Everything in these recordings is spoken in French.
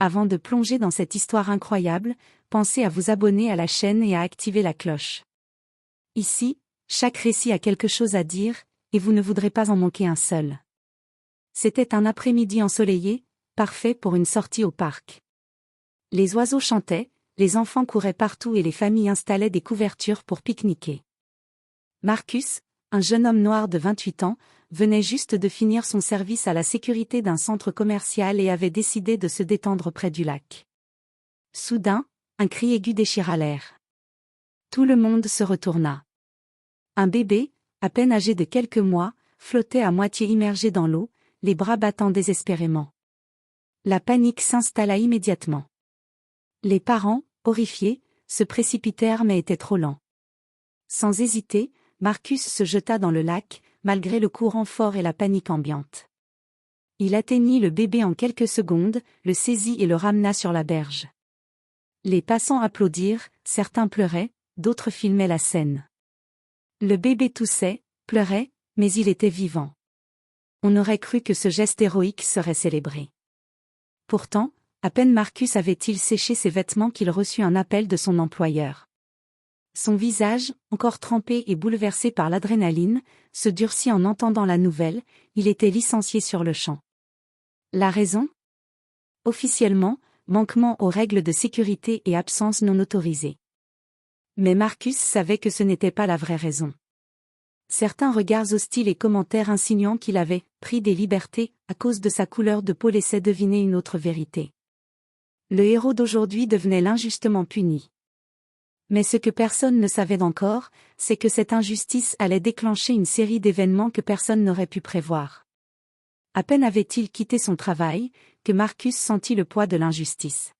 Avant de plonger dans cette histoire incroyable, pensez à vous abonner à la chaîne et à activer la cloche. Ici, chaque récit a quelque chose à dire, et vous ne voudrez pas en manquer un seul. C'était un après-midi ensoleillé, parfait pour une sortie au parc. Les oiseaux chantaient, les enfants couraient partout et les familles installaient des couvertures pour pique-niquer. Marcus, un jeune homme noir de 28 ans, venait juste de finir son service à la sécurité d'un centre commercial et avait décidé de se détendre près du lac. Soudain, un cri aigu déchira l'air. Tout le monde se retourna. Un bébé, à peine âgé de quelques mois, flottait à moitié immergé dans l'eau, les bras battant désespérément. La panique s'installa immédiatement. Les parents, horrifiés, se précipitèrent mais étaient trop lents. Sans hésiter, Marcus se jeta dans le lac, malgré le courant fort et la panique ambiante. Il atteignit le bébé en quelques secondes, le saisit et le ramena sur la berge. Les passants applaudirent, certains pleuraient, d'autres filmaient la scène. Le bébé toussait, pleurait, mais il était vivant. On aurait cru que ce geste héroïque serait célébré. Pourtant, à peine Marcus avait-il séché ses vêtements qu'il reçut un appel de son employeur. Son visage, encore trempé et bouleversé par l'adrénaline, se durcit en entendant la nouvelle, il était licencié sur le champ. La raison ? Officiellement, manquement aux règles de sécurité et absence non autorisée. Mais Marcus savait que ce n'était pas la vraie raison. Certains regards hostiles et commentaires insinuant qu'il avait pris des libertés à cause de sa couleur de peau laissaient deviner une autre vérité. Le héros d'aujourd'hui devenait l'injustement puni. Mais ce que personne ne savait encore, c'est que cette injustice allait déclencher une série d'événements que personne n'aurait pu prévoir. À peine avait-il quitté son travail, que Marcus sentit le poids de l'injustice.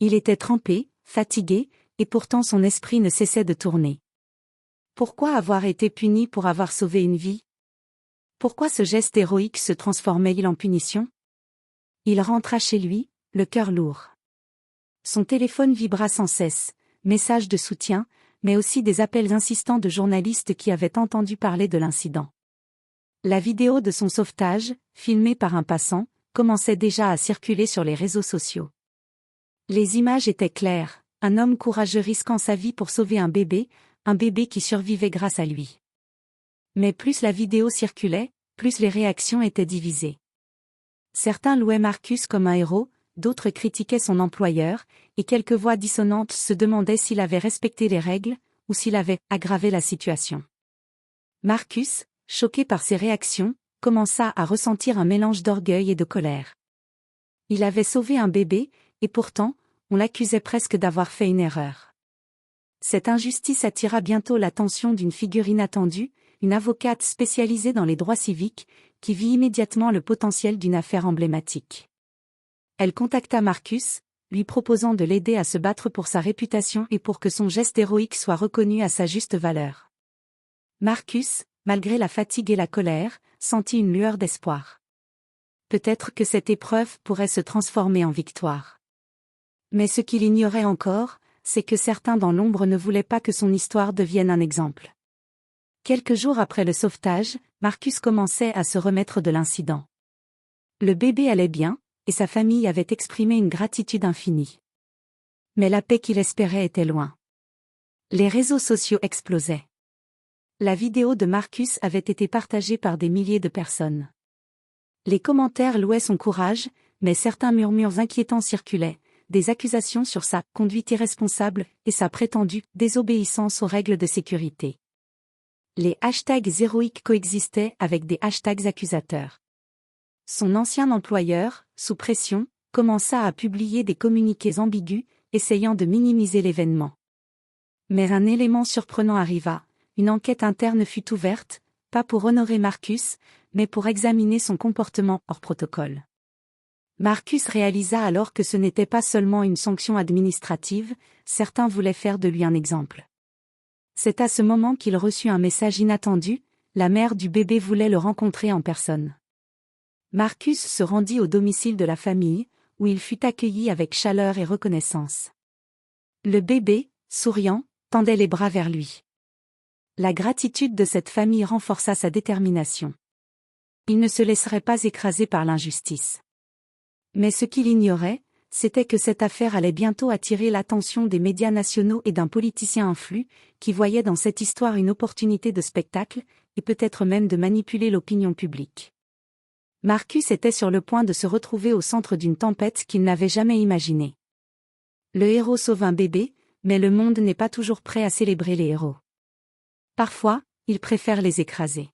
Il était trempé, fatigué, et pourtant son esprit ne cessait de tourner. Pourquoi avoir été puni pour avoir sauvé une vie ? Pourquoi ce geste héroïque se transformait-il en punition ? Il rentra chez lui, le cœur lourd. Son téléphone vibra sans cesse, messages de soutien, mais aussi des appels insistants de journalistes qui avaient entendu parler de l'incident. La vidéo de son sauvetage, filmée par un passant, commençait déjà à circuler sur les réseaux sociaux. Les images étaient claires, un homme courageux risquant sa vie pour sauver un bébé qui survivait grâce à lui. Mais plus la vidéo circulait, plus les réactions étaient divisées. Certains louaient Marcus comme un héros, d'autres critiquaient son employeur, et quelques voix dissonantes se demandaient s'il avait respecté les règles, ou s'il avait aggravé la situation. Marcus, choqué par ces réactions, commença à ressentir un mélange d'orgueil et de colère. Il avait sauvé un bébé, et pourtant, on l'accusait presque d'avoir fait une erreur. Cette injustice attira bientôt l'attention d'une figure inattendue, une avocate spécialisée dans les droits civiques, qui vit immédiatement le potentiel d'une affaire emblématique. Elle contacta Marcus, lui proposant de l'aider à se battre pour sa réputation et pour que son geste héroïque soit reconnu à sa juste valeur. Marcus, malgré la fatigue et la colère, sentit une lueur d'espoir. Peut-être que cette épreuve pourrait se transformer en victoire. Mais ce qu'il ignorait encore, c'est que certains dans l'ombre ne voulaient pas que son histoire devienne un exemple. Quelques jours après le sauvetage, Marcus commençait à se remettre de l'incident. Le bébé allait bien, et sa famille avait exprimé une gratitude infinie. Mais la paix qu'il espérait était loin. Les réseaux sociaux explosaient. La vidéo de Marcus avait été partagée par des milliers de personnes. Les commentaires louaient son courage, mais certains murmures inquiétants circulaient, des accusations sur sa conduite irresponsable et sa prétendue désobéissance aux règles de sécurité. Les hashtags héroïques coexistaient avec des hashtags accusateurs. Son ancien employeur, sous pression, commença à publier des communiqués ambigus, essayant de minimiser l'événement. Mais un élément surprenant arriva, une enquête interne fut ouverte, pas pour honorer Marcus, mais pour examiner son comportement hors protocole. Marcus réalisa alors que ce n'était pas seulement une sanction administrative, certains voulaient faire de lui un exemple. C'est à ce moment qu'il reçut un message inattendu, la mère du bébé voulait le rencontrer en personne. Marcus se rendit au domicile de la famille, où il fut accueilli avec chaleur et reconnaissance. Le bébé, souriant, tendait les bras vers lui. La gratitude de cette famille renforça sa détermination. Il ne se laisserait pas écraser par l'injustice. Mais ce qu'il ignorait, c'était que cette affaire allait bientôt attirer l'attention des médias nationaux et d'un politicien influent, qui voyait dans cette histoire une opportunité de spectacle, et peut-être même de manipuler l'opinion publique. Marcus était sur le point de se retrouver au centre d'une tempête qu'il n'avait jamais imaginée. Le héros sauve un bébé, mais le monde n'est pas toujours prêt à célébrer les héros. Parfois, il préfère les écraser.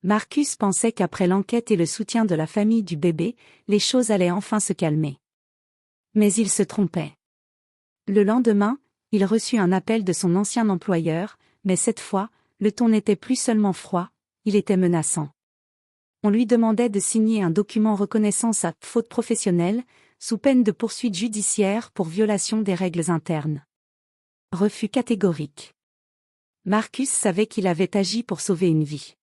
Marcus pensait qu'après l'enquête et le soutien de la famille du bébé, les choses allaient enfin se calmer. Mais il se trompait. Le lendemain, il reçut un appel de son ancien employeur, mais cette fois, le ton n'était plus seulement froid, il était menaçant. On lui demandait de signer un document reconnaissant sa faute professionnelle, sous peine de poursuite judiciaire pour violation des règles internes. Refus catégorique. Marcus savait qu'il avait agi pour sauver une vie.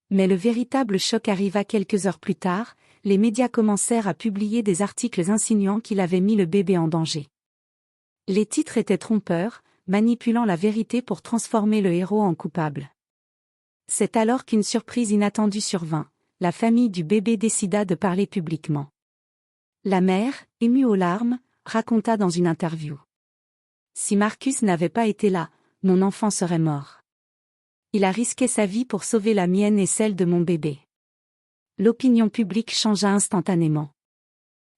Mais le véritable choc arriva quelques heures plus tard, les médias commencèrent à publier des articles insinuant qu'il avait mis le bébé en danger. Les titres étaient trompeurs, manipulant la vérité pour transformer le héros en coupable. C'est alors qu'une surprise inattendue survint, la famille du bébé décida de parler publiquement. La mère, émue aux larmes, raconta dans une interview. « Si Marcus n'avait pas été là, mon enfant serait mort. Il a risqué sa vie pour sauver la mienne et celle de mon bébé. » L'opinion publique changea instantanément.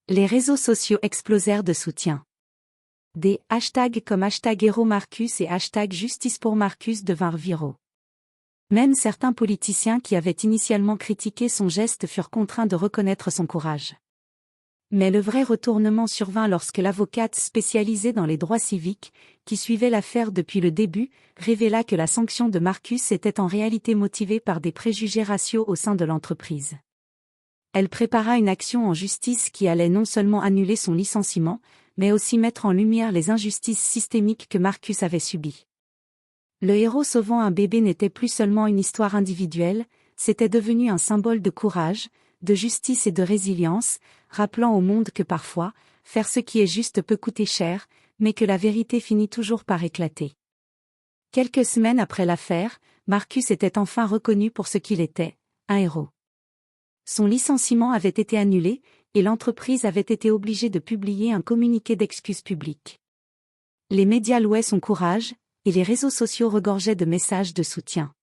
Les réseaux sociaux explosèrent de soutien. Des hashtags comme #HéroMarcus et #JusticePourMarcus devinrent viraux. Même certains politiciens qui avaient initialement critiqué son geste furent contraints de reconnaître son courage. Mais le vrai retournement survint lorsque l'avocate spécialisée dans les droits civiques, qui suivait l'affaire depuis le début, révéla que la sanction de Marcus était en réalité motivée par des préjugés raciaux au sein de l'entreprise. Elle prépara une action en justice qui allait non seulement annuler son licenciement, mais aussi mettre en lumière les injustices systémiques que Marcus avait subies. Le héros sauvant un bébé n'était plus seulement une histoire individuelle, c'était devenu un symbole de courage, de justice et de résilience, rappelant au monde que parfois, faire ce qui est juste peut coûter cher, mais que la vérité finit toujours par éclater. Quelques semaines après l'affaire, Marcus était enfin reconnu pour ce qu'il était, un héros. Son licenciement avait été annulé, et l'entreprise avait été obligée de publier un communiqué d'excuses publiques. Les médias louaient son courage, et les réseaux sociaux regorgeaient de messages de soutien.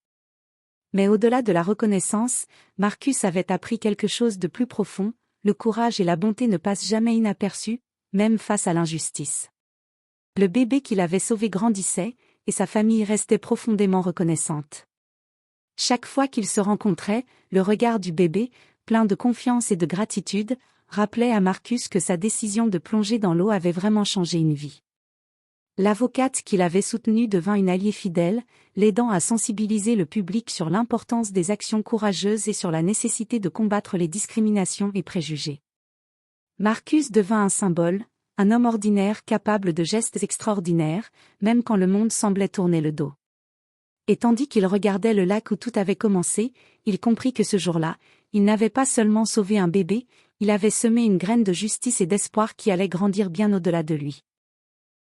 Mais au-delà de la reconnaissance, Marcus avait appris quelque chose de plus profond, le courage et la bonté ne passent jamais inaperçus, même face à l'injustice. Le bébé qu'il avait sauvé grandissait, et sa famille restait profondément reconnaissante. Chaque fois qu'ils se rencontraient, le regard du bébé, plein de confiance et de gratitude, rappelait à Marcus que sa décision de plonger dans l'eau avait vraiment changé une vie. L'avocate qui l'avait soutenu devint une alliée fidèle, l'aidant à sensibiliser le public sur l'importance des actions courageuses et sur la nécessité de combattre les discriminations et préjugés. Marcus devint un symbole, un homme ordinaire capable de gestes extraordinaires, même quand le monde semblait tourner le dos. Et tandis qu'il regardait le lac où tout avait commencé, il comprit que ce jour-là, il n'avait pas seulement sauvé un bébé, il avait semé une graine de justice et d'espoir qui allait grandir bien au-delà de lui.